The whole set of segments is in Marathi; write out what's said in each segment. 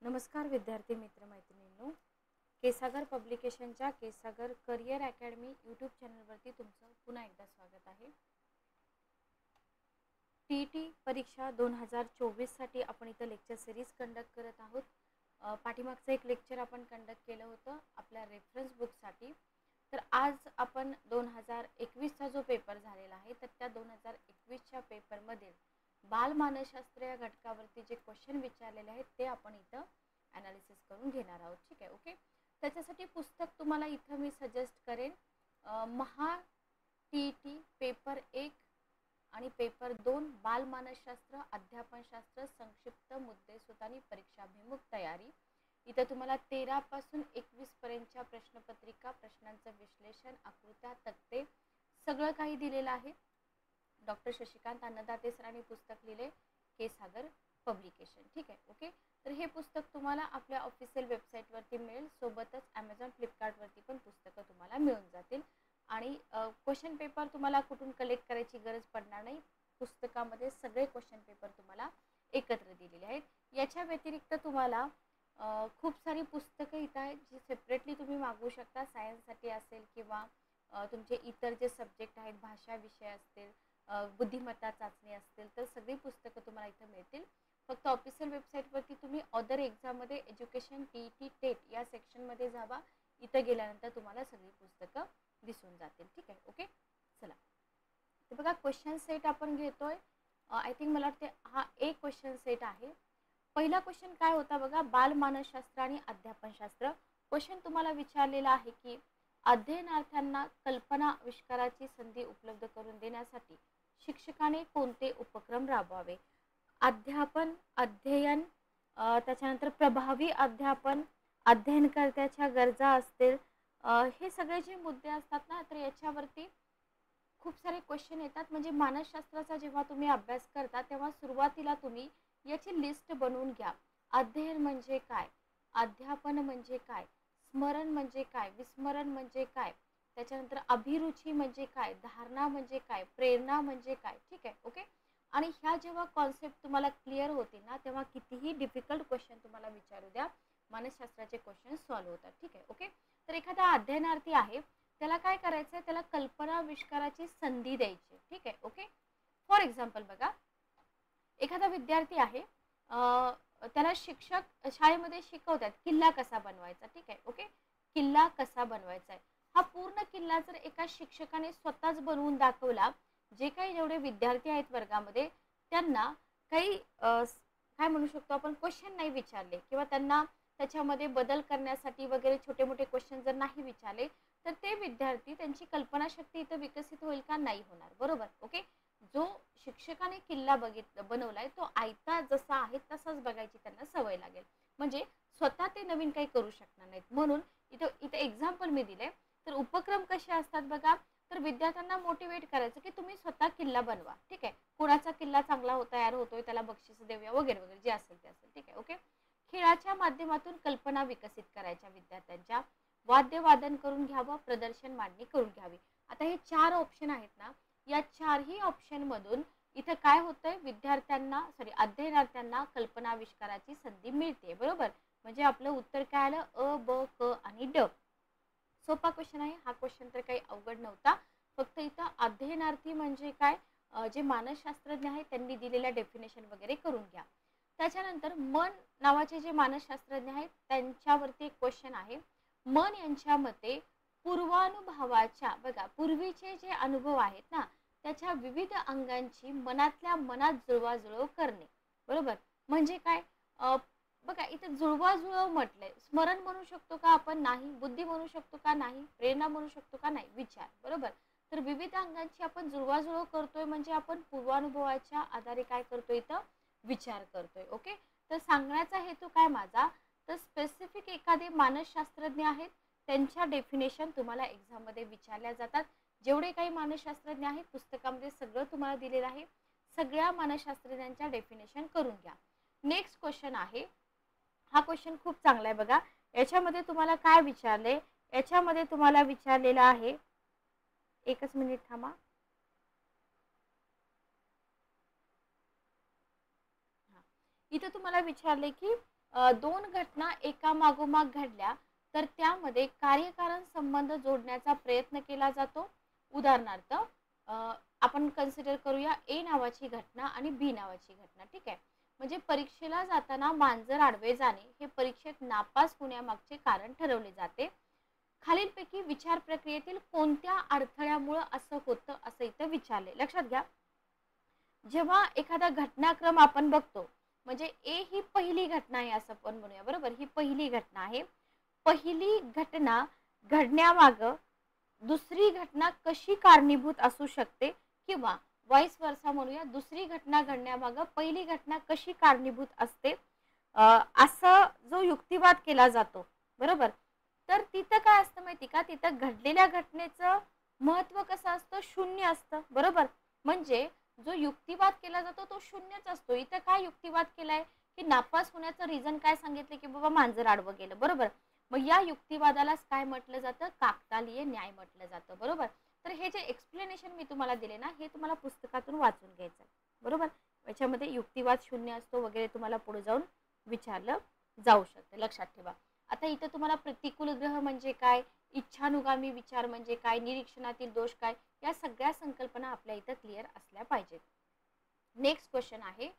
नमस्कार विद्यार्थी मित्र मैत्रिणींनो, केसागर पब्लिकेशनच्या केसागर करियर अकॅडमी यूट्यूब चॅनलवरती तुमचं पुन्हा एकदा स्वागत आहे. टी परीक्षा 2024 साठी आपण इथं लेक्चर सिरीज कंडक्ट करत आहोत. पाठीमागचं एक लेक्चर आपण कंडक्ट केलं होतं आपल्या रेफरन्स बुकसाठी. तर आज आपण 2021चा जो पेपर झालेला आहे तर त्या 2021च्या पेपरमध्ये बालमानसशास्त्र या घटकावरती जे क्वेश्चन विचारलेले आहेत ते आपण इथं ॲनालिसिस करून घेणार आहोत. ठीक आहे, ओके. त्याच्यासाठी पुस्तक तुम्हाला इथं मी सजेस्ट करेन. महा टी पेपर 1 आणि पेपर 2 बालमानसशास्त्र अध्यापनशास्त्र संक्षिप्त मुद्देसूद आणि परीक्षाभिमुख तयारी. इथं तुम्हाला 13 पासून 21 पर्यंतच्या प्रश्नपत्रिका, प्रश्नांचं विश्लेषण, आकृत्या, तक्ते सगळं काही दिलेलं आहे. डॉक्टर शशिकांत अन्नदाते सरांनी पुस्तक लिहिले, केसागर पब्लिकेशन. ठीक आहे, ओके. तर हे पुस्तक तुम्हाला आपल्या ऑफिशियल वेबसाईटवरती मिळेल. सोबतच ॲमेझॉन, फ्लिपकार्टवरती पण पुस्तकं तुम्हाला मिळून जातील. आणि क्वेश्चन पेपर तुम्हाला कुठून कलेक्ट करायची गरज पडणार नाही. पुस्तकामध्ये सगळे क्वेश्चन पेपर तुम्हाला एकत्र दिलेले आहेत. याच्या व्यतिरिक्त तुम्हाला खूप सारी पुस्तकं इथं आहेत जी सेपरेटली तुम्ही मागवू शकता. सायन्ससाठी असेल किंवा तुमचे इतर जे सब्जेक्ट आहेत, भाषा विषय असतील, बुद्धिमत्ता चाचणी असतील, तर सगळी पुस्तकं तुम्हाला इथं मिळतील. फक्त ऑफिशियल वेबसाईटवरती तुम्ही अदर एक्झाममध्ये एज्युकेशन टेट या सेक्शनमध्ये जावा. इथं गेल्यानंतर तुम्हाला सगळी पुस्तकं दिसून जातील. ठीक आहे, ओके. चला, तर बघा क्वेश्चन सेट आपण घेतोय. आय थिंक मला वाटते हा एक क्वेश्चन सेट आहे. पहिला क्वेश्चन काय होता बघा, बालमानसशास्त्र आणि अध्यापनशास्त्र. क्वेश्चन तुम्हाला विचारलेला आहे की अध्ययनार्थ्यांना कल्पना आविष्काराची संधी उपलब्ध करून देण्यासाठी शिक्षकाने कोणते उपक्रम राबवावे. अध्ययन, त्याच्यानंतर प्रभावी अध्यापन, अध्ययनकर्त्याच्या गरजा असतील, हे सगळे जे मुद्दे असतात ना, तर याच्यावरती खूप सारे क्वेश्चन येतात. म्हणजे मानसशास्त्राचा जेव्हा तुम्ही अभ्यास करता तेव्हा सुरुवातीला तुम्ही याची लिस्ट बनवून घ्या. अध्ययन म्हणजे काय, अध्यापन म्हणजे काय, स्मरण म्हणजे काय, विस्मरण म्हणजे काय, त्याच्यानंतर अभिरुची म्हणजे काय, धारणा म्हणजे काय, प्रेरणा म्हणजे काय. ठीक आहे, ओके. आणि ह्या जेव्हा कॉन्सेप्ट तुम्हाला क्लिअर होते ना, तेव्हा कितीही डिफिकल्ट क्वेश्चन तुम्हाला विचारू द्या, मानसशास्त्राचे क्वेश्चन सॉल्व्ह होतात. ठीक आहे, ओके. तर एखादा अध्ययनार्थी आहे, त्याला काय करायचं आहे, त्याला कल्पना आविष्काराची संधी द्यायची. ठीक आहे, ओके. फॉर एक्झाम्पल बघा, एखादा विद्यार्थी आहे, त्याला शिक्षक शाळेमध्ये शिकवतात किल्ला कसा बनवायचा. ठीक आहे, ओके. किल्ला कसा बनवायचा आहे, हा पूर्ण किल्ला जर एका शिक्षकाने स्वतःच बनवून दाखवला, जे काही जेवढे विद्यार्थी आहेत वर्गामध्ये त्यांना काही काय म्हणू शकतो आपण, क्वेश्चन नाही विचारले किंवा त्यांना त्याच्यामध्ये बदल करण्यासाठी वगैरे छोटे मोठे क्वेश्चन जर नाही विचारले, तर ते विद्यार्थी त्यांची कल्पनाशक्ती इथं विकसित होईल का, नाही होणार. बरोबर, ओके. जो शिक्षकाने किल्ला बनवलाय तो आयता जसा आहे तसाच बघायची त्यांना सवय लागेल. म्हणजे स्वतः ते नवीन काही करू शकणार नाहीत. म्हणून इथं एक्झाम्पल मी दिले. तर उपक्रम कसे असतात बघा, तर विद्यार्थ्यांना मोटिवेट करायचं की तुम्ही स्वतः किल्ला बनवा. ठीक आहे, कोणाचा किल्ला चांगला तयार होतोय त्याला बक्षीस देऊया वगैरे वगैरे, जे असेल ते असेल. ठीक आहे, ओके. खेळाच्या माध्यमातून कल्पना विकसित करायच्या विद्यार्थ्यांच्या, वाद्यवादन करून घ्यावं, प्रदर्शन मांडणी करून घ्यावी. आता हे 4 ऑप्शन आहेत ना, या 4ही ऑप्शन मधून इथं काय होतंय, विद्यार्थ्यांना अध्ययनार्थ्यांना कल्पनाविष्काराची संधी मिळते. बरोबर, म्हणजे आपलं उत्तर काय आलं, अ, ब, क आणि ड. सोपा क्वेश्चन आहे हा. क्वेश्चन तर काही अवघड नव्हता. फक्त इथं अध्ययनार्थी म्हणजे काय, जे मानसशास्त्रज्ञ आहेत त्यांनी दिलेल्या डेफिनेशन वगैरे करून घ्या. त्याच्यानंतर मन नावाचे जे मानसशास्त्रज्ञ आहेत त्यांच्यावरती एक क्वेश्चन आहे. मन यांच्या मते पूर्वानुभवाच्या, बघा पूर्वीचे जे अनुभव आहेत ना त्याच्या विविध अंगांची मनातल्या मनात जुळवाजुळव करणे. बरोबर, म्हणजे काय, बघा इथे जुळवाजुळव म्हटलंय. स्मरण म्हणू शकतो का आपण, नाही. बुद्धी म्हणू शकतो का, नाही. प्रेरणा म्हणू शकतो का, नाही. विचार. बरोबर, तर विविध अंगांची आपण जुळवाजुळव करतोय म्हणजे आपण पूर्वानुभवाच्या आधारे काय करतोय, इथं विचार करतोय. ओके. तर सांगण्याचा हेतू काय माझा, तर स्पेसिफिक एखादे मानसशास्त्रज्ञ आहेत त्यांच्या डेफिनेशन तुम्हाला एक्झाममध्ये विचारल्या जातात. जेवढे काही मानसशास्त्रज्ञ आहेत पुस्तकामध्ये सगळं तुम्हाला दिलेलं आहे. सगळ्या मानसशास्त्रज्ञांच्या डेफिनेशन करून घ्या. नेक्स्ट क्वेश्चन आहे, हा क्वेश्चन खूप चांगला आहे बघा. याच्यामध्ये तुम्हाला काय विचारले, याच्यामध्ये तुम्हाला विचारलेलं आहे, एकच मिनिट थांबा. इथं तुम्हाला विचारले की दोन घटना एकामागोमाग घडल्या तर त्यामध्ये कार्यकारण संबंध जोडण्याचा प्रयत्न केला जातो. उदाहरणार्थ आपण कन्सिडर करूया ए नावाची घटना आणि बी नावाची घटना. ठीक आहे. म्हणजे परीक्षेला जाताना मांजर आडवे जाणे हे परीक्षेत नापास होण्यामागचे कारण ठरवले जाते. खालीलपैकी विचार प्रक्रियेतील कोणत्या अडथळ्यामुळे असं होतं असं इथं विचारले. लक्षात घ्या, जेव्हा एखादा घटनाक्रम आपण बघतो म्हणजे ए ही पहिली घटना आहे असं पण म्हणूया. बरोबर, ही पहिली घटना आहे. पहिली घटना घडण्यामाग दुसरी घटना कशी कारणीभूत असू शकते किंवा व्हाईस वर्सा म्हणूया, दुसरी घटना घडण्यामागं पहिली घटना कशी कारणीभूत असते असा जो युक्तिवाद केला जातो. बरोबर, तर तिथं काय असतं माहिती का, तिथं घडलेल्या घटनेचं महत्व कसं असतं, शून्य असतं. बरोबर, म्हणजे जो युक्तिवाद केला जातो तो शून्यच असतो. इथं काय युक्तिवाद केलाय की नापास होण्याचं रिझन काय सांगितलं की बाबा मांजर आडवं गेलं. बरोबर, मग या युक्तिवादालाच काय म्हटलं जातं, काकतालीय न्याय म्हटलं जातं. बरोबर, तर हे जे एक्सप्लेनेशन मी तुम्हाला दिले ना, हे तुम्हाला पुस्तकातून वाचून घ्यायचं. बरोबर, याच्यामध्ये युक्तिवाद शून्य असतो वगैरे तुम्हाला पुढे जाऊन विचारलं जाऊ शकतं. लक्षात ठेवा. आता इथं तुम्हाला प्रतिकूल ग्रह म्हणजे काय, इच्छानुगामी विचार म्हणजे काय, निरीक्षणातील दोष काय, या सगळ्या संकल्पना आपल्या इथं क्लिअर असल्या पाहिजेत. नेक्स्ट क्वेश्चन आहे,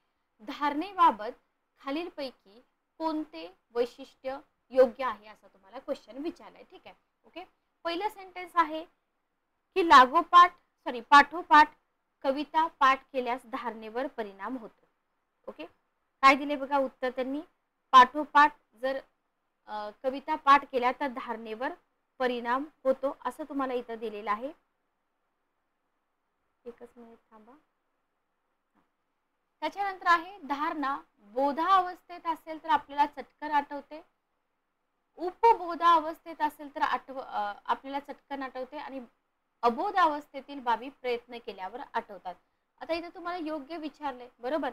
धारणेबाबत खालीलपैकी कोणते वैशिष्ट्य योग्य आहे असं तुम्हाला क्वेश्चन विचारलाय. ठीक आहे. ओके, पहिलं सेंटेन्स आहे की पाठोपाठ कविता पाठ केल्यास धारणेवर परिणाम होतो. ओके, काय दिले बघा उत्तर त्यांनी, पाठोपाठ जर कविता पाठ केल्या तर धारणेवर परिणाम होतो असं तुम्हाला इथं दिलेलं आहे. एकच मिनिट थांबा. त्याच्यानंतर आहे धारणा बोधावस्थेत असेल तर आपल्याला चटकन आठवते, उपबोधा अवस्थेत असेल तर आपल्याला चटकन आठवते आणि अबोध अवस्थेतील बाबी प्रयत्न केल्यावर आठवतात. आता इथे तुम्हाला योग्य विचारले. बरोबर,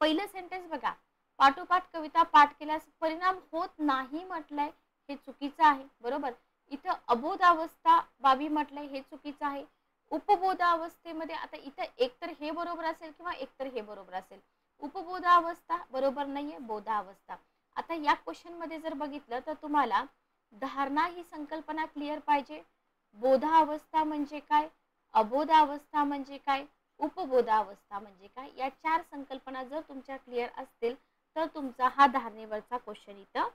पहिलं सेंटेन्स बघा, पाठोपाठ कविता पाठ केल्यास परिणाम होत नाही म्हटलंय, हे चुकीचं आहे. बरोबर, इथं अबोध अवस्था बाबी म्हटलंय, हे चुकीचं आहे. उपबोधा अवस्थेमध्ये आता इथं एकतर हे बरोबर असेल किंवा एकतर हे बरोबर असेल. उपबोधा अवस्था बरोबर नाहीये, बोधा अवस्था. आता या क्वेश्चन मध्ये जर बघितलं तर तुम्हाला धारणा ही संकल्पना क्लिअर पाहिजे. बोधा अवस्था म्हणजे काय, अबोधा अवस्था म्हणजे काय, उपबोधा अवस्था म्हणजे काय, या चार संकल्पना जर तुमच्या क्लिअर असतील तर तुमचा हा धारणेवरचा क्वेश्चन इथं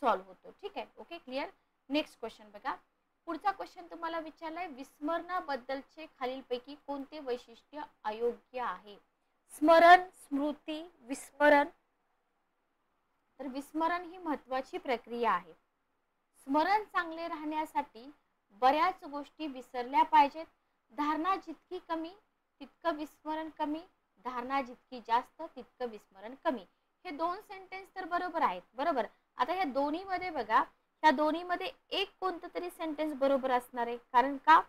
सॉल्व्ह होतो. ठीक आहे. Okay, clear. नेक्स्ट क्वेश्चन बघा, पुढचा क्वेश्चन तुम्हाला विचारलाय, विस्मरणाबद्दलचे खालीलपैकी कोणते वैशिष्ट्य अयोग्य आहे. स्मरण, स्मृती, विस्मरण. तर विस्मरण ही महत्वाची प्रक्रिया आहे. स्मरण चांगले राहण्यासाठी बऱ्याच गोष्टी विसरल्या पाहिजेत. धारणा जितकी कमी तितकं विस्मरण कमी, धारणा जितकी जास्त तितकं विस्मरण कमी. हे दोन सेंटेन्स तर बरोबर आहेत. बरोबर, आता ह्या दोन्ही मध्ये बघा, ह्या दोन्ही मध्ये एक कोणतं तरी सेंटेन्स बरोबर असणार आहे. कारण का,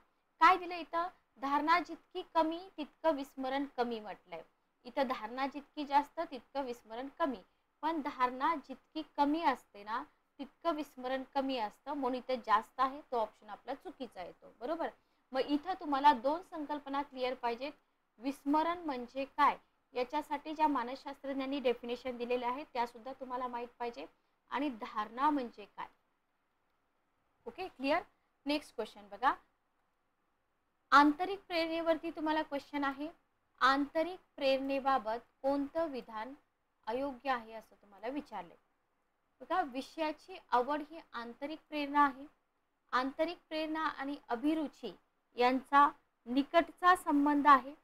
काय दिलं इथं, धारणा जितकी कमी तितकं विस्मरण कमी म्हटलंय. इथं धारणा जितकी जास्त तितकं विस्मरण कमी, पण धारणा जितकी कमी असते ना तितकं विस्मरण कमी असतं, म्हणून इथे जास्त आहे, तो ऑप्शन आपला चुकीचा येतो. बरोबर, मग इथं तुम्हाला दोन संकल्पना क्लिअर पाहिजेत. विस्मरण म्हणजे काय, याच्यासाठी ज्या मानसशास्त्रज्ञांनी डेफिनेशन दिलेले आहे त्या सुद्धा तुम्हाला माहित पाहिजे, आणि धारणा म्हणजे काय. Okay, clear. नेक्स्ट क्वेश्चन बघा, आंतरिक प्रेरणेवरती तुम्हाला क्वेश्चन आहे. आंतरिक प्रेरणेबाबत कोणतं विधान अयोग्य आहे असं तुम्हाला विचारलंय. बघा, विषयाची आवड ही आंतरिक प्रेरणा आहे. आंतरिक प्रेरणा आणि अभिरुची यांचा निकटचा संबंध आहे.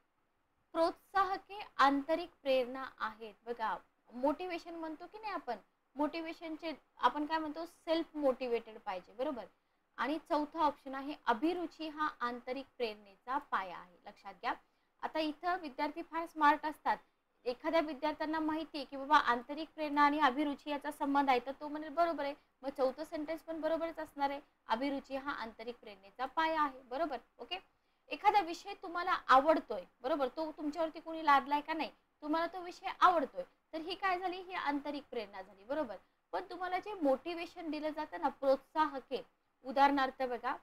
प्रोत्साहके आंतरिक प्रेरणा आहेत. बघा, मोटिवेशन म्हणतो की नाही आपण, मोटिवेशनचे आपण काय म्हणतो, सेल्फ मोटिवेटेड पाहिजे. बरोबर, आणि चौथा ऑप्शन आहे अभिरुची, हा आंतरिक प्रेरणेचा पाया आहे. लक्षात घ्या. आता इथं विद्यार्थी फार स्मार्ट असतात. एखाद्या विद्यार्थ्यांना माहिती आहे की बाबा आंतरिक प्रेरणा आणि अभिरुची याचा संबंध आहे, तर तो म्हणेल बरोबर आहे, मग चौथं सेंटेन्स पण बरोबरच असणार आहे, अभिरुची हा आंतरिक प्रेरणेचा पाया आहे. बरोबर. ओके, एखादा विषय तुम्हाला आवडतोय, बरोबर, तो तुमच्यावरती कोणी लादलाय का नाही, तुम्हाला तो विषय आवडतोय, तर ही काय झाली, ही आंतरिक प्रेरणा झाली. बरोबर, पण तुम्हाला जे मोटिवेशन दिलं जातं ना, प्रोत्साहके, उदाहरणार्थ बघा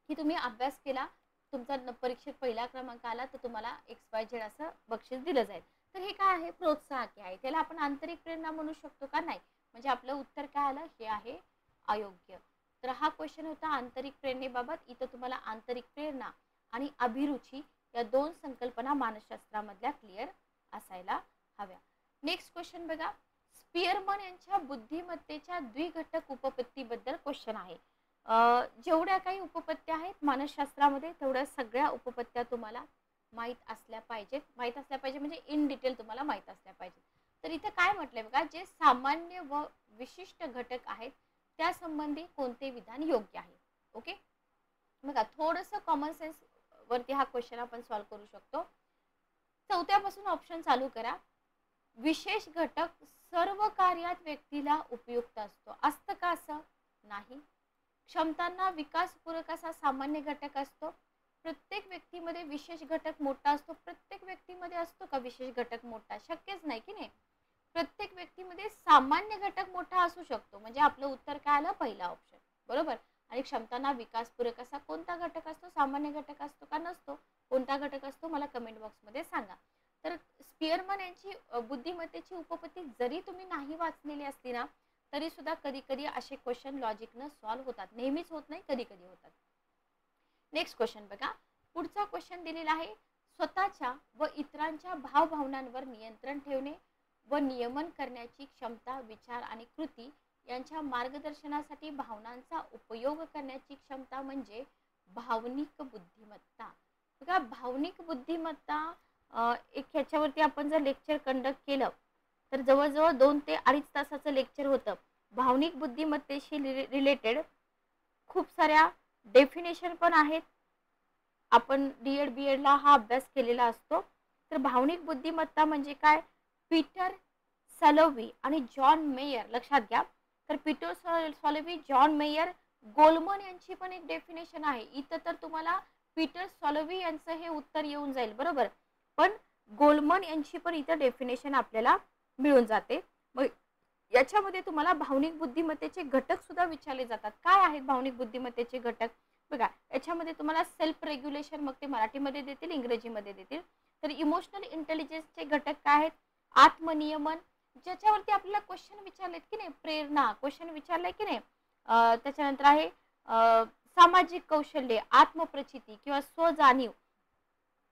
की तुम्ही अभ्यास केला, तुमचा परीक्षेत पहिला क्रमांक आला तर तुम्हाला XYZ असं बक्षीस दिलं जाईल. तर हे काय आहे, प्रोत्साहक आहे. त्याला आपण आंतरिक प्रेरणा म्हणू शकतो का? नाही. म्हणजे आपलं उत्तर काय आलं, हे आहे अयोग्य. तर हा क्वेश्चन होता आंतरिक प्रेरणेबाबत. इथं तुम्हाला आंतरिक प्रेरणा आणि अभिरुची या दोन संकल्पना मानसशास्त्रामधल्या क्लिअर असायला हव्या. नेक्स्ट क्वेश्चन बघा, स्पियरमन यांच्या बुद्धिमत्तेच्या द्विघटक उपपत्तीबद्दल क्वेश्चन आहे. जेवढ्या काही उपपत्त्या आहेत मानसशास्त्रामध्ये तेवढ्या सगळ्या उपपत्त्या तुम्हाला माहीत असल्या पाहिजेत. माहीत असल्या पाहिजे म्हणजे इन डिटेल तुम्हाला माहीत असल्या पाहिजे. तर इथं काय म्हटलंय बघा, जे सामान्य व विशिष्ट घटक आहेत त्या संबंधी कोणते विधान योग्य आहे. ओके, बघा थोडंसं कॉमन सेन्स वरती हा क्वेश्चन आपण सॉल्व्ह करू शकतो. चौथ्यापासून ऑप्शन चालू करा. विशेष घटक सर्व कार्यात व्यक्तीला उपयुक्त असतो. असतं का असं? नाही. क्षमतांना विकासपूरक असा सामान्य घटक असतो. प्रत्येक व्यक्तीमध्ये विशेष घटक मोठा असतो. प्रत्येक व्यक्तीमध्ये असतो का विशेष घटक मोठा? शक्यच नाही की नाही. प्रत्येक व्यक्तीमध्ये सामान्य घटक मोठा असू शकतो. म्हणजे आपलं उत्तर काय आलं, पहिला ऑप्शन बरोबर. आणि क्षमतांना विकासपूरक असा कोणता घटक असतो? सामान्य घटक असतो का नसतो? कोणता घटक असतो मला कमेंट बॉक्समध्ये सांगा. तर स्पियरमन यांची बुद्धिमत्तेची उपपत्ती जरी तुम्ही नाही वाचलेली असली ना, तरी सुद्धा कधी कधी असे क्वेश्चन लॉजिकनं सॉल्व्ह होतात. नेहमीच होत नाही, कधी कधी होतात. नेक्स्ट क्वेश्चन बघा, पुढचा क्वेश्चन दिलेला आहे, स्वतःच्या व इतरांच्या भावभावनांवर नियंत्रण ठेवणे व नियमन करण्याची क्षमता, विचार आणि कृती यांच्या मार्गदर्शनासाठी भावनांचा उपयोग करण्याची क्षमता म्हणजे भावनिक बुद्धिमत्ता. बघा भावनिक बुद्धिमत्ता एक ह्याच्यावरती आपण जर लेक्चर कंडक्ट केलं तर जवळजवळ 2 ते 2.5 तासाचं लेक्चर होतं. भावनिक बुद्धिमत्तेशी रिलेटेड खूप साऱ्या डेफिनेशन पण आहेत. आपण डी-एड बी-एडला हा अभ्यास केलेला असतो. तर भावनिक बुद्धिमत्ता म्हणजे काय? पीटर सॅलोव्ही आणि जॉन मेयर लक्षात घ्या. तर पीटर सॅलोव्ही, जॉन मेयर, गोलमन यांची पण एक डेफिनेशन आहे. इथं तर तुम्हाला पीटर सॅलोव्ही यांचं हे उत्तर येऊन जाईल बरोबर, पण गोलमन यांची पण इथं डेफिनेशन आपल्याला मिळून जाते. मग याच्यामध्ये तुम्हाला भावनिक बुद्धिमत्तेचे घटक सुद्धा विचारले जातात. काय आहेत भावनिक बुद्धिमत्तेचे घटक? बघा याच्यामध्ये तुम्हाला सेल्फ रेग्युलेशन, मग ते मराठीमध्ये देतील इंग्रजीमध्ये देतील. तर इमोशनल इंटेलिजन्सचे घटक काय आहेत? आत्मनियमन, ज्याच्यावरती आपल्याला क्वेश्चन विचारलेत की नाही, प्रेरणा क्वेश्चन विचारलाय की नाही. त्याच्यानंतर आहे सामाजिक कौशल्य, आत्मप्रचिती किंवा स्वजाणीव,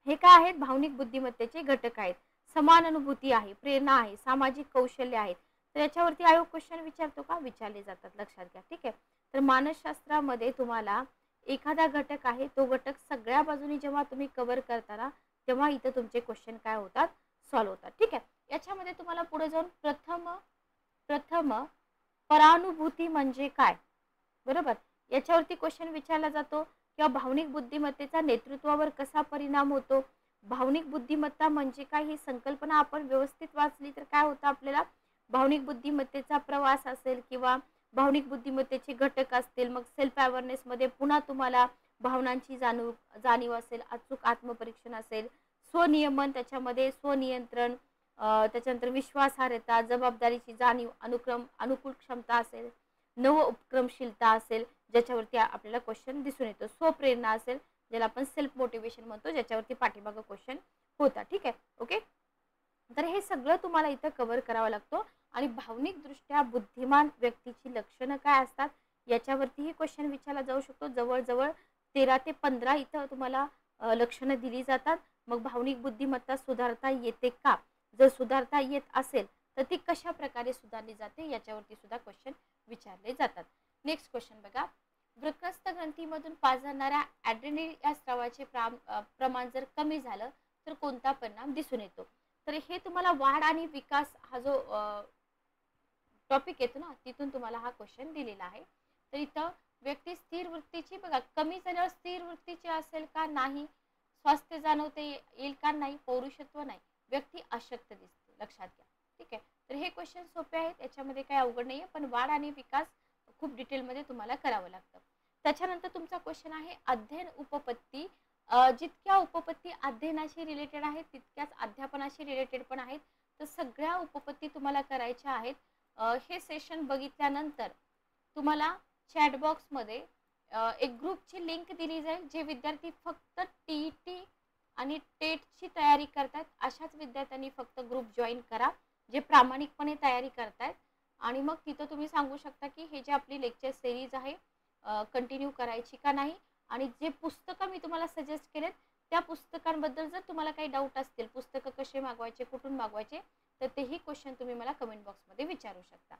हे काय आहेत? भावनिक बुद्धिमत्तेचे घटक आहेत. समान अनुभूती आहे, प्रेरणा आहे, सामाजिक कौशल्य आहेत. तर याच्यावरती आयोग क्वेश्चन विचारतो का? विचारले जातात, लक्षात घ्या. ठीक आहे. तर मानसशास्त्रामध्ये तुम्हाला एखादा घटक आहे, तो घटक सगळ्या बाजूनी जेव्हा तुम्ही कव्हर करताना तेव्हा इथं तुमचे क्वेश्चन काय होतात? सॉल्व्ह होतात. ठीक आहे. याच्यामध्ये तुम्हाला पुढे जाऊन प्रथम परानुभूती म्हणजे काय, बरोबर, याच्यावरती क्वेश्चन विचारला जातो. किंवा भावनिक बुद्धिमत्तेचा नेतृत्वावर कसा परिणाम होतो, भावनिक बुद्धिमत्ता म्हणजे काय, ही संकल्पना आपण व्यवस्थित वाचली तर काय होतं आपल्याला, भावनिक बुद्धिमत्तेचा प्रवास असेल किंवा भावनिक बुद्धिमत्तेचे घटक असतील, मग सेल्फ अवेअरनेस मध्ये पुन्हा तुम्हाला भावनांची जाणीव असेल, अचूक आत्मपरीक्षण असेल, स्वनियमन, त्याच्यामध्ये स्वनियंत्रण, त्याच्यानंतर विश्वासार्हता, जबाबदारीची जाणीव, अनुकूल क्षमता असेल, नव उपक्रमशीलता असेल ज्याच्यावरती आपल्याला क्वेश्चन दिसून येतो, स्वप्रेरणा असेल ज्याला आपण सेल्फ मोटिवेशन म्हणतो, ज्याच्यावरती पाठीमागं क्वेश्चन होता. ठीक आहे. ओके, तर हे सगळं तुम्हाला इथं कव्हर करावं लागतं. आणि भावनिकदृष्ट्या बुद्धिमान व्यक्तीची लक्षणं काय असतात याच्यावरतीही क्वेश्चन विचारला जाऊ शकतो. जवळजवळ 13 ते 15 इथं तुम्हाला लक्षणं दिली जातात. मग भावनिक बुद्धिमत्ता सुधारता येते का? जर सुधारता येत असेल तर ती कशा प्रकारे सुधारली जाते याच्यावरती सुद्धा क्वेश्चन विचारले जातात. नेक्स्ट क्वेश्चन बघा, वृक्कस्थ ग्रंथीमधून पास जाणाऱ्या ॲड्रेनलिन या स्रावाचे प्रमाण जर कमी झालं तर कोणता परिणाम दिसून येतो? तर हे तुम्हाला वाढ आणि विकास हा जो टॉपिक येतो ना, तिथून तुम्हाला हा क्वेश्चन दिलेला आहे. तर इथं व्यक्ती स्थिर वृत्तीची, बघा कमी झाल्यावर स्थिर वृत्तीची असेल का? नाही. स्वास्थ्य जाणवते येईल का? नाही. पौरुषत्व नाही. व्यक्ती अशक्त दिसते, लक्षात घ्या. ठीक आहे. तर हे क्वेश्चन सोपे आहेत, याच्यामध्ये काही अवघड नाही आहे, पण वाढ आणि विकास खूप डिटेलमध्ये तुम्हाला करावं लागतं. त्याच्यानंतर तुमचा क्वेश्चन आहे अध्ययन उपपत्ती. जितक्या उपपत्ती अध्ययनाशी रिलेटेड आहेत तितक्याच अध्यापनाशी रिलेटेड पण आहेत. तर सगळ्या उपपत्ती तुम्हाला करायच्या आहेत. हे सेशन बघितल्यानंतर तुम्हाला चॅटबॉक्समध्ये एक ग्रुपची लिंक दिली जाईल. जे विद्यार्थी फक्त TET आणि टेटची तयारी करतायत अशाच विद्यार्थ्यांनी फक्त ग्रुप जॉईन करा, जे प्रामाणिकपणे तयारी करतायत. आणि मग तिथं तुम्ही सांगू शकता की हे जे आपली लेक्चर सिरीज आहे कंटिन्यू करायची का नाही. आणि जे पुस्तकं मी तुम्हाला सजेस्ट केलेत त्या पुस्तकांबद्दल जर तुम्हाला काही डाऊट असतील, पुस्तकं कसे मागवायचे, कुठून मागवायचे, तर तेही क्वेश्चन तुम्ही मला कमेंट बॉक्समध्ये विचारू शकता.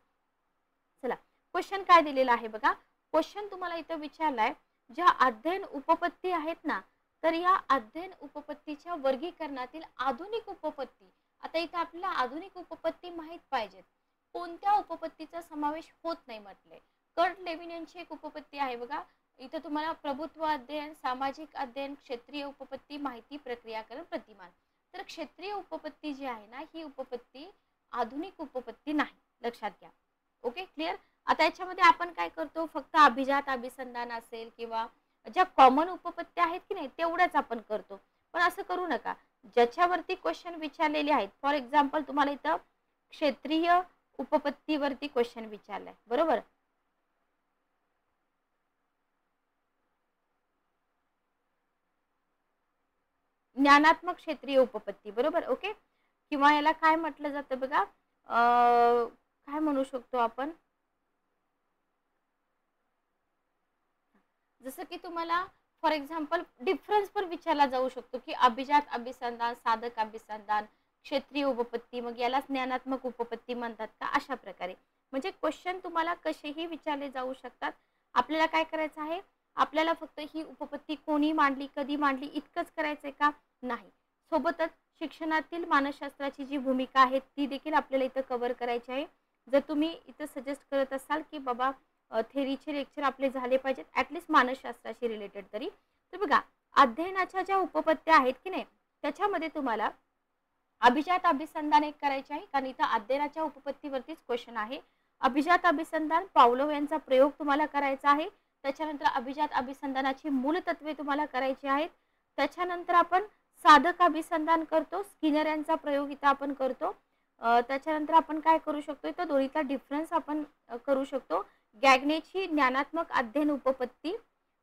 चला, क्वेश्चन काय दिलेला आहे बघा. क्वेश्चन तुम्हाला इथं विचारलाय, ज्या अध्ययन उपपत्ती आहेत ना, तर या अध्ययन उपपत्तीच्या वर्गीकरणातील आधुनिक उपपत्ती. आता इथं आपल्याला आधुनिक उपपत्ती माहीत पाहिजेत. कोणत्या उपपत्तीचा समावेश होत नाही म्हटले. कर्ट लेविन यांची एक उपपत्ती आहे बघा. इथं तुम्हाला प्रभुत्व अध्ययन, सामाजिक अध्ययन, क्षेत्रीय उपपत्ती, माहिती प्रक्रियाकरण, प्रतिमान. तर क्षेत्रीय उपपत्ती जी आहे ना, ही उपपत्ती आधुनिक उपपत्ती नाही, लक्षात घ्या. Okay, clear. आता याच्यामध्ये आपण काय करतो, फक्त अभिजात अभिसंधान असेल किंवा ज्या कॉमन उपपत्त्या आहेत की नाही तेवढ्याच आपण करतो. पण असं करू नका. ज्याच्यावरती क्वेश्चन विचारलेले आहेत, फॉर एक्झाम्पल तुम्हाला इथं क्षेत्रीय उपपत्तीवरती क्वेश्चन विचारलाय, बरोबर. ज्ञानात्मक क्षेत्रीय उपपत्ती, बरोबर. ओके, किंवा याला काय म्हटलं जातं बघा, काय म्हणू शकतो आपण, जसं की तुम्हाला फॉर एक्झाम्पल डिफरन्स पण विचारला जाऊ शकतो की अभिजात अभिसंधान, साधक अभिसंधान, क्षेत्रीय उपपत्ती, मग याला ज्ञानात्मक उपपत्ती म्हणतात का, अशा प्रकारे. म्हणजे क्वेश्चन तुम्हाला कसेही विचारले जाऊ शकतात. आपल्याला काय करायचं आहे, आपल्याला फक्त ही उपपत्ती कोणी मांडली, कधी मांडली इतकंच करायचंय का, नाही. सोबतच शिक्षणातील मानसशास्त्राची जी भूमिका आहे ती देखील आपल्याला इथं कव्हर करायची आहे. जर तुम्ही इथं सजेस्ट करत असाल की बाबा थेरीचे लेक्चर आपले झाले पाहिजेत ॲटलिस्ट मानसशास्त्राशी रिलेटेड तरी, तर बघा अध्ययनाच्या ज्या उपपत्त्या आहेत की नाही त्याच्यामध्ये तुम्हाला अभिजात अभिसंधान एक करायचे आहे, कारण इथं अध्ययनाच्या उपपत्तीवरतीच क्वेश्चन आहे. अभिजात अभिसंधान, पावलोव यांचा प्रयोग तुम्हाला करायचा आहे. त्याच्यानंतर अभिजात अभिसंधानाची मूलतत्वे तुम्हाला करायची आहेत. त्याच्यानंतर आपण साधक अभिसंधान करतो, स्किनर यांचा प्रयोग इथं आपण करतो. त्याच्यानंतर आपण काय करू शकतो, इथं दोन्हीचा डिफरन्स आपण करू शकतो. गॅग्नेची ज्ञानात्मक अध्ययन उपपत्ती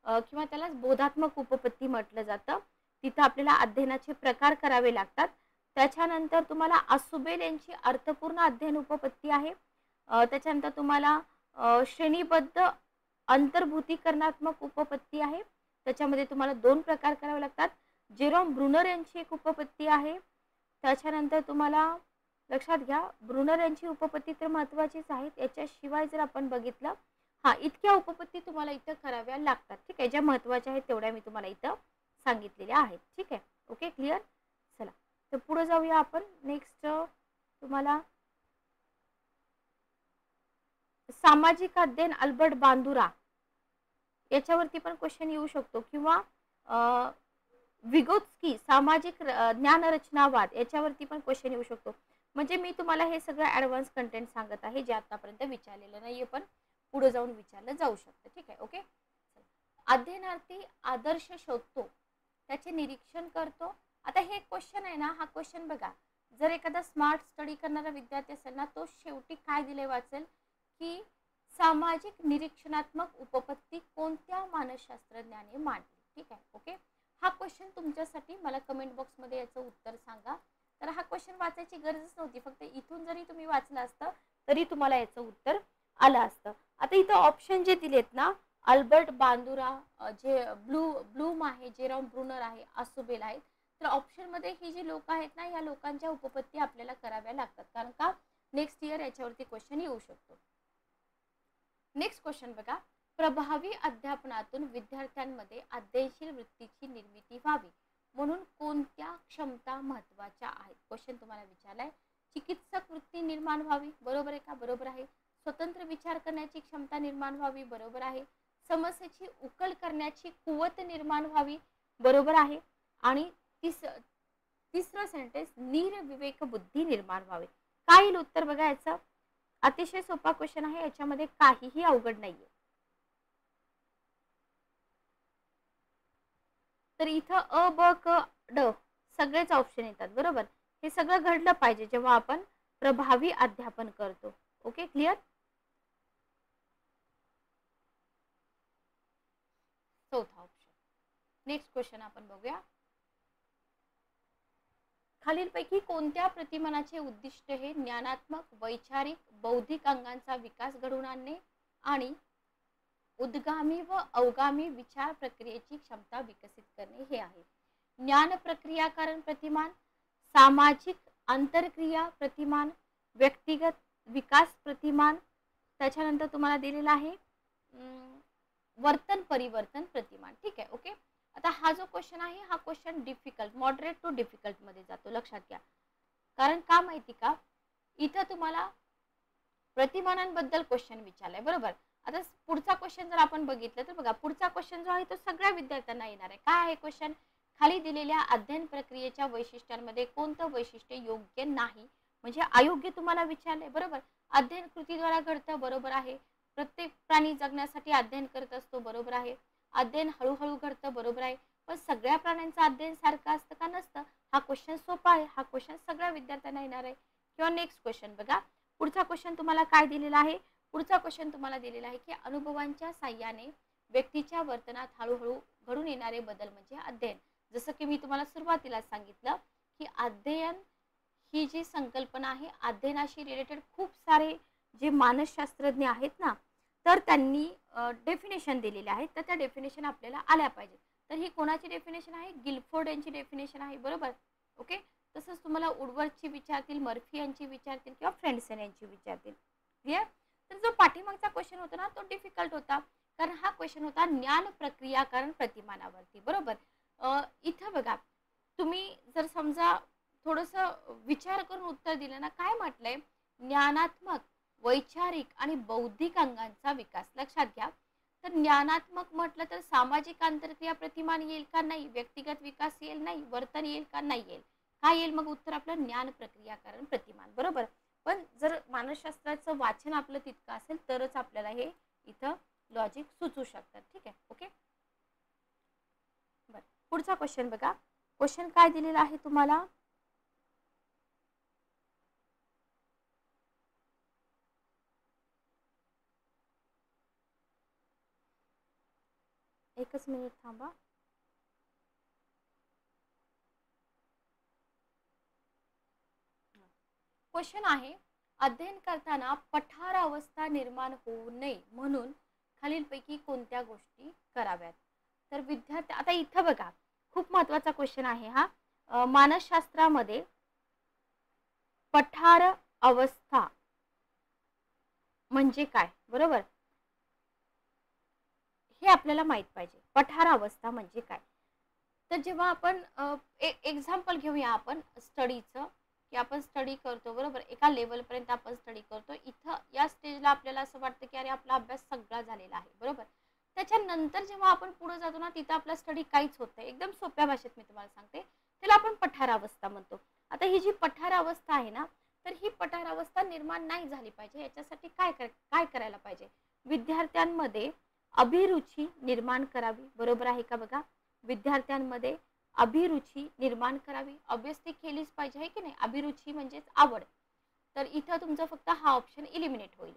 किंवा त्याला बोधात्मक उपपत्ती म्हटलं जातं. तिथं आपल्याला अध्ययनाचे प्रकार करावे लागतात. त्याच्यानंतर तुम्हाला आसुबेल यांची अर्थपूर्ण अध्ययन उपपत्ती आहे. त्याच्यानंतर तुम्हाला श्रेणीबद्ध अंतर्भूतीकरणात्मक उपपत्ती आहे. त्याच्यामध्ये तुम्हाला 2 प्रकार करावे लागतात. जेरोम ब्रुनर यांची एक उपपत्ती आहे. त्याच्यानंतर तुम्हाला लक्षात घ्या, ब्रुनर यांची उपपत्ती तर महत्त्वाचीच आहे. याच्याशिवाय जर आपण बघितलं, इतक्या उपपत्ती तुम्हाला इथं कराव्या लागतात. ठीक आहे, ज्या महत्त्वाच्या आहेत तेवढ्या मी तुम्हाला इथं सांगितलेल्या आहेत. ठीक आहे, ओके, क्लिअर. चला, तर पुढे जाऊया आपण. नेक्स्ट तुम्हाला सामाजिक अध्ययन अल्बर्ट बांदुरा याच्यावरती पण क्वेश्चन येऊ शकतो, किंवा विगोत्स्की सामाजिक ज्ञानरचनावाद याच्यावरती पण क्वेश्चन येऊ शकतो. म्हणजे मी तुम्हाला हे सगळं ॲडव्हान्स कंटेंट सांगत आहे जे आतापर्यंत विचारलेलं नाहीये, पण पुढे जाऊन विचारलं जाऊ शकतं. ठीक आहे, ओके. अध्ययनार्थी आदर्श शोधतो, त्याचे निरीक्षण करतो. आता हे क्वेश्चन आहे ना, हा क्वेश्चन बघा, जर एखादा स्मार्ट स्टडी करणारा विद्यार्थी असेल ना, तो शेवटी काय दिले वाचेल की सामाजिक निरीक्षणात्मक उपपत्ती कोणत्या मानसशास्त्रज्ञाने मांडली. ठीक आहे, ओके. हा क्वेश्चन तुमच्यासाठी, मला कमेंट बॉक्समध्ये याचं उत्तर सांगा. तर हा क्वेश्चन वाचायची गरजच नव्हती, फक्त इथून जरी तुम्ही वाचलं असतं तरी तुम्हाला याचं उत्तर आलं असतं. आता इथं ऑप्शन जे दिलेत ना, अल्बर्ट बांदुरा, जे ब्लूम आहे, जेरॉम ब्रुनर आहे, आसुबेल आहेत, तर ऑप्शनमध्ये ही जी लोक आहेत ना, या लोकांच्या उपपत्ती आपल्याला कराव्या लागतात, कारण का नेक्स्ट इयर याच्यावरती क्वेश्चन येऊ शकतो. नेक्स्ट क्वेश्चन बघा, प्रभावी अध्यापनातून विद्यार्थ्यांमध्ये अध्ययनशील वृत्तीची निर्मिती व्हावी म्हणून कोणत्या क्षमता महत्त्वाच्या आहेत. क्वेश्चन तुम्हाला विचारलाय. चिकित्सक वृत्ती निर्माण व्हावी, बरोबर आहे का, बरोबर आहे. स्वतंत्र विचार करण्याची क्षमता निर्माण व्हावी, बरोबर आहे. समस्येची उकल करण्याची कुवत निर्माण व्हावी, बरोबर आहे. आणि तिसरं सेंटेन्स, निर्विवेक बुद्धी निर्माण व्हावी. काय येईल उत्तर बघा याचं. अतिशय सोपा क्वेश्चन आहे, याच्यामध्ये काहीही अवघड नाहीये. तर इथं अ ब क ड सगळेच ऑप्शन येतात, बरोबर. हे सगळं घडलं पाहिजे जेव्हा आपण प्रभावी अध्यापन करतो. Okay, clear. चौथा ऑप्शन. नेक्स्ट क्वेश्चन आपण बघूया. खालीलपैकी कोणत्या प्रतिमानाचे उद्दिष्ट हे ज्ञानात्मक, वैचारिक, बौद्धिक अंगांचा विकास घडवून आणणे आणि उद्गामी व अवगामी विचार प्रक्रियेची क्षमता विकसित करणे हे आहे. ज्ञान प्रक्रिया कारण प्रतिमान, सामाजिक आंतरक्रिया प्रतिमान, व्यक्तिगत विकास प्रतिमान, त्याच्यानंतर तुम्हाला दिलेला आहे वर्तन परिवर्तन प्रतिमान. ठीक आहे, ओके. आता हा जो क्वेश्चन आहे हा question difficult, moderate to difficult मध्ये जातो, लक्षात घ्या. कारण का माहिती का, इथं तुम्हाला प्रतिमानांबद्दल क्वेश्चन विचारलाय, बरोबर. आता पुढचा क्वेश्चन जर आपण बघितलं तर बघा, पुढचा क्वेश्चन जो आहे तो सगळ्या विद्यार्थ्यांना येणार आहे. काय आहे क्वेश्चन? खाली दिलेल्या अध्ययन प्रक्रियेच्या वैशिष्ट्यांमध्ये कोणतं वैशिष्ट्य योग्य नाही, म्हणजे अयोग्य तुम्हाला विचारले, बरोबर. अध्ययन कृतीद्वारा घडतं, बरोबर आहे. प्रत्येक प्राणी जगण्यासाठी अध्ययन करत असतो, बरोबर आहे. अध्ययन हळूहळू घडतं, बरोबर आहे. पण सगळ्या प्राण्यांचं अध्ययन सारखं असतं का? नसतं. हा क्वेश्चन सोपा आहे, हा क्वेश्चन सगळ्या विद्यार्थ्यांना येणार आहे. किंवा नेक्स्ट क्वेश्चन बघा, पुढचा क्वेश्चन तुम्हाला काय दिलेला आहे? पुढचा क्वेश्चन तुम्हाला दिलेला आहे की अनुभवांच्या साह्याने व्यक्तीच्या वर्तनात हळूहळू घडून येणारे बदल म्हणजे अध्ययन. जसं की मी तुम्हाला सुरुवातीला सांगितलं की अध्ययन ही जी संकल्पना आहे, अध्ययनाशी रिलेटेड खूप सारे जे मानसशास्त्रज्ञ आहेत ना, तर त्यांनी डेफिनेशन दिलेले आहेत, तर त्या डेफिनेशन आपल्याला आल्या पाहिजे. तर ही कोणाची डेफिनेशन आहे? गिलफोर्ड यांची डेफिनेशन आहे, बरोबर. ओके. तसंच तुम्हाला वुडवर्डची विचारतील, मर्फी यांची विचारतील किंवा फ्रेंडसेन यांची विचारतील. क्लिअर? तर जो पाठीमागचा क्वेश्चन होता ना तो डिफिकल्ट होता, कारण हा क्वेश्चन होता ज्ञान प्रक्रियाकरण प्रतिमानावरती, बरोबर. इथं बघा, तुम्ही जर समजा थोडंसं विचार करून उत्तर दिलं ना, काय म्हटलंय? ज्ञानात्मक, वैचारिक आणि बौद्धिक अंगांचा विकास. लक्षात घ्या. तर ज्ञानात्मक म्हटलं तर सामाजिक आंतरक्रिया प्रतिमान येईल का? नाही. व्यक्तिगत विकास येईल? नाही. वर्तन येईल का? नाही येईल. काय येईल मग उत्तर आपलं? ज्ञान प्रक्रियाकरण प्रतिमान, बरोबर. पण जर मानसशास्त्राचं वाचन आपलं तितकं असेल तरच आपल्याला हे इथं लॉजिक सुचू शकतात. ठीक आहे, ओके. बरं, पुढचा क्वेश्चन बघा. क्वेश्चन काय दिलेला आहे तुम्हाला? एकच मिनिट थांबा. क्वेश्चन आहे, अध्ययन करताना पठार अवस्था निर्माण होऊ नये म्हणून खालीलपैकी कोणत्या गोष्टी कराव्यात? तर विद्यार्थी, आता इथं बघा, खूप महत्त्वाचा क्वेश्चन आहे हा. मानसशास्त्रामध्ये पठार अवस्था म्हणजे काय, बरोबर, हे आपल्याला माहित पाहिजे. पठार अवस्था म्हणजे काय? तर जेव्हा आपण एक्झाम्पल घेऊया आपण स्टडीचं, की आपण स्टडी करतो, बरोबर. एका लेवलपर्यंत आपण स्टडी करतो. इथं या स्टेजला आपल्याला असं वाटतं की अरे आपला अभ्यास सगळा झालेला आहे, बरोबर. त्याच्यानंतर जेव्हा आपण पुढे जातो ना, तिथं आपला स्टडी काहीच होत नाही. एकदम सोप्या भाषेत मी तुम्हाला सांगते, त्याला आपण पठार अवस्था म्हणतो. आता ही जी पठार अवस्था आहे ना, तर ही पठार अवस्था निर्माण नाही झाली पाहिजे. याच्यासाठी काय करायला पाहिजे? विद्यार्थ्यांमध्ये अभिरुची निर्माण करावी, बरोबर आहे का? बघा, विद्यार्थ्यांमध्ये अभिरुची निर्माण करावी. ऑब्वियसली केलीच पाहिजे, आहे की नाही. अभिरुची म्हणजेच आवड. तर इथं तुमचं फक्त हा ऑप्शन इलिमिनेट होईल.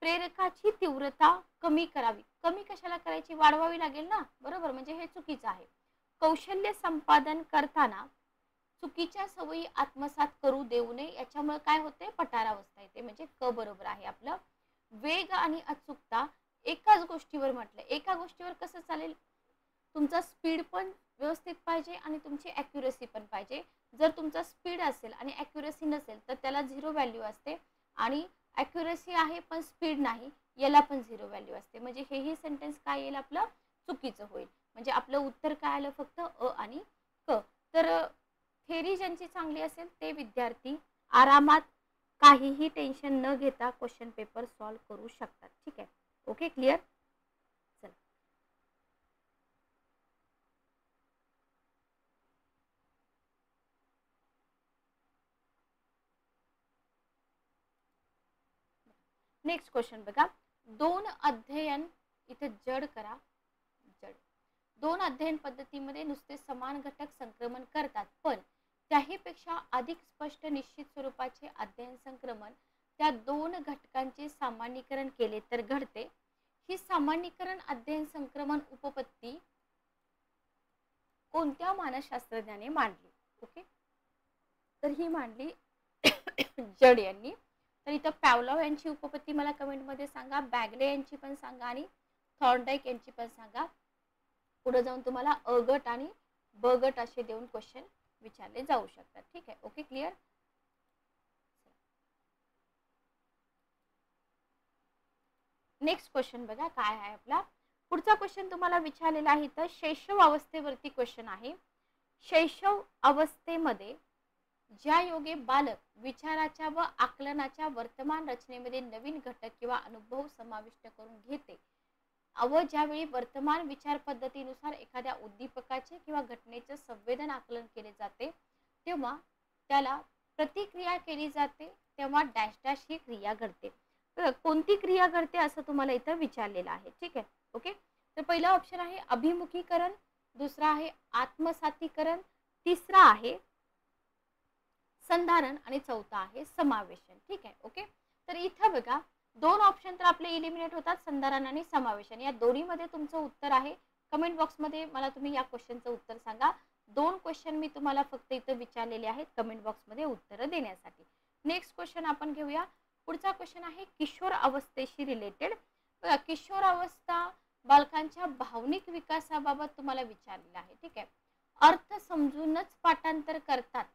प्रेरकाची तीव्रता कमी करावी. कमी कशाला करायची? वाढवावी लागेल ना, बरोबर. म्हणजे हे चुकीचं आहे. कौशल्य संपादन करताना चुकीच्या सवयी आत्मसात करू देऊ नये. याच्यामुळे काय होते? पठारावस्था येते, म्हणजे क बरोबर आहे आपलं. वेग आणि अचूकता एकाच गोष्टीवर म्हटलं. एका गोष्टीवर कसं चालेल? तुमचा स्पीड पण व्यवस्थित पाहिजे आणि तुमची ॲक्युरेसी पण पाहिजे. जर तुमचा स्पीड असेल आणि ॲक्युरेसी नसेल तर त्याला 0 व्हॅल्यू असते, आणि ॲक्युरेसी आहे पण स्पीड नाही, याला पण 0 व्हॅल्यू असते. म्हणजे हेही सेंटेन्स काय येईल आपलं? चुकीचं होईल. म्हणजे आपलं उत्तर काय आलं? फक्त अ आणि क. तर थेरी ज्यांची चांगली असेल ते विद्यार्थी आरामात काहीही टेन्शन न घेता क्वेश्चन पेपर सॉल्व्ह करू शकतात. ठीक आहे, ओके, क्लिअर. चला, नेक्स्ट क्वेश्चन बघा. दोन अध्ययन, इथे जड करा, जड. दोन अध्ययन पद्धतीमध्ये नुसते समान घटक संक्रमण करतात, पण त्याहीपेक्षा अधिक स्पष्ट निश्चित स्वरूपाचे अध्ययन संक्रमण त्या दोन घटकांचे सामान्यीकरण केले तर घडते. ही सामान्यीकरण अध्ययन संक्रमण उपपत्ती कोणत्या मानसशास्त्रज्ञाने मांडली? ओके. तर ही मांडली जड यांनी. तर इथं पॅवलॉव यांची उपपत्ती मला कमेंटमध्ये सांगा, बॅगले यांची पण सांगा आणि थॉर्नडाईक यांची पण सांगा. पुढे जाऊन तुम्हाला अ गट आणि ब गट असे देऊन क्वेश्चन विचारले जाऊ शकतात. ठीक आहे, ओके, क्लिअर. नेक्स्ट क्वेश्चन बघा काय आहे आपला. पुढचा क्वेश्चन तुम्हाला विचारलेला आहे तर शैशव अवस्थेवरती क्वेश्चन आहे. शैशव अवस्थेमध्ये ज्या योगे बालक विचाराच्या व आकलनाच्या वर्तमान रचनेमध्ये नवीन घटक किंवा अनुभव समाविष्ट करून घेते व ज्यावेळी वर्तमान विचार पद्धतीनुसार एखाद्या उद्दीपकाचे किंवा घटनेचे संवेदन आकलन केले जाते तेव्हा त्याला प्रतिक्रिया केली जाते, तेव्हा डॅश डॅश ही क्रिया घडते. कोणती क्रिया घडते असं तुम्हाला इथं विचारलेलं आहे. ठीक आहे, ओके. तर पहिला ऑप्शन आहे अभिमुखीकरण, दुसरा आहे आत्मसातीकरण, तिसरा आहे संधारण आणि चौथा आहे समावेशन. ठीक आहे, ओके. तर इथं बघा दोन ऑप्शन तर आपले इलिमिनेट होतात, संधारण आणि समावेशन. या दोन्हीमध्ये तुमचं उत्तर आहे. कमेंट बॉक्समध्ये मला तुम्ही या क्वेश्चनचं उत्तर सांगा. दोन क्वेश्चन मी तुम्हाला फक्त इथं विचारलेले आहेत कमेंट बॉक्समध्ये उत्तरं देण्यासाठी. नेक्स्ट क्वेश्चन आपण घेऊया. पुढचा क्वेश्चन आहे किशोर अवस्थेशी रिलेटेड. बघा किशोर अवस्था बालकांच्या भावनिक विकासाबाबत तुम्हाला विचारलेला आहे. ठीक आहे. अर्थ समजूनच पाठांतर करतात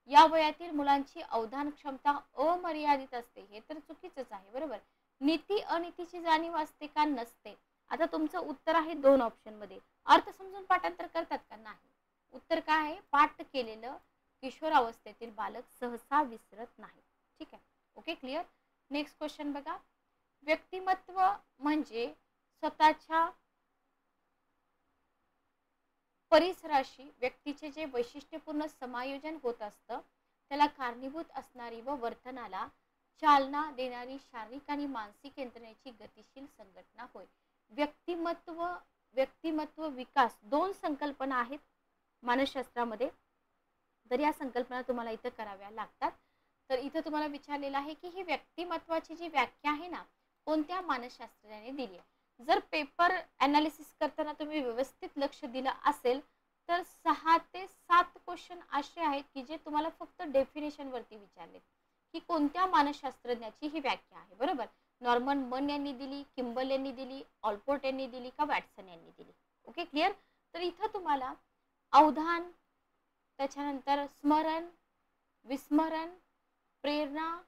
या वयातील मुलांची अवधान क्षमता अमर्यादित असते, हे तर चुकीचंच आहे, बरोबर. नीती अनीतीची जाणीव असते का? नसते. आता तुमचं उत्तर आहे दोन ऑप्शन मध्ये. अर्थ समजून पाठांतर करतात का? नाही. उत्तर काय आहे? पाठ केलेलं किशोर अवस्थेतील बालक सहसा विसरत नाही. ठीक आहे, ओके, क्लिअर. नेक्स्ट क्वेश्चन बघा. व्यक्तिमत्व म्हणजे स्वतःच्या परिसराशी व्यक्तीचे जे वैशिष्ट्यपूर्ण समायोजन होत असतं त्याला कारणीभूत असणारी व वर्तनाला चालना देणारी शारीरिक आणि मानसिक यंत्रणेची गतिशील संघटना होय. व्यक्तिमत्व विकास दोन संकल्पना आहेत मानसशास्त्रामध्ये. तर या संकल्पना तुम्हाला इथं कराव्या लागतात. तर इथं तुम्हाला विचारलेलं आहे की ही व्यक्तिमत्वाची जी व्याख्या आहे ना कोणत्या मानसशास्त्रज्ञाने दिली आहे. जर पेपर ॲनालिसिस करताना तुम्ही व्यवस्थित लक्ष दिलं असेल तर 6 ते 7 क्वेश्चन असे आहेत की जे तुम्हाला फक्त डेफिनेशन वरती विचारले की कोणत्या मानसशास्त्रज्ञाची ही व्याख्या आहे, बरोबर. नॉर्मन मन यांनी दिली, किंबल यांनी दिली, ऑलपोर्ट यांनी दिली का वॅटसन यांनी दिली. Okay, clear. तर इथं तुम्हाला अवधान, त्याच्यानंतर स्मरण, विस्मरण, प्रेरणा,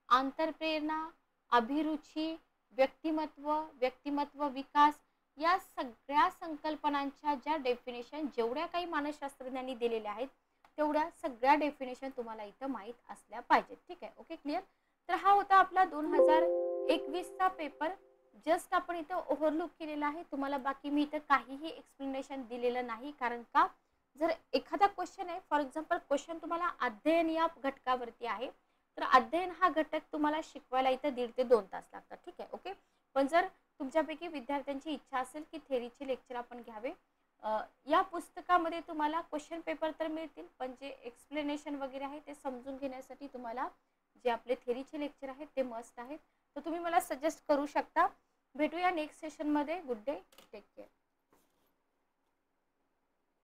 आंतरप्रेरणा, अभिरुची, व्यक्तिमत्व विकास या सगळ्या संकल्पनांच्या ज्या डेफिनेशन जेवढ्या काही मानसशास्त्रज्ञांनी दिलेल्या आहेत तेवढ्या सगळ्या डेफिनेशन तुम्हाला इथं माहीत असल्या पाहिजेत. ठीक आहे, ओके, क्लिअर. तर हा होता आपला 2021चा पेपर. जस्ट आपण इथं ओव्हरलुक केलेला आहे. तुम्हाला बाकी मी इथं काहीही एक्सप्लेनेशन दिलेलं नाही, कारण का जर एखादा क्वेश्चन आहे, फॉर एक्झाम्पल क्वेश्चन तुम्हाला अध्ययन या घटकावरती आहे तर अध्ययन हा घटक तुम्हाला शिकवायला इथं 1.5 ते 2 तास लागतात. ठीक आहे, ओके. पण जर तुमच्यापैकी विद्यार्थ्यांची इच्छा असेल की थेरीचे लेक्चर आपण घ्यावे, या पुस्तकामध्ये तुम्हाला क्वेश्चन पेपर तर मिळतील पण जे एक्सप्लेनेशन वगैरे आहे ते समजून घेण्यासाठी तुम्हाला जे आपले थेरीचे लेक्चर आहेत ते मस्ट आहेत. तर तुम्ही मला सजेस्ट करू शकता. भेटूया नेक्स्ट सेशनमध्ये. Good day, take care.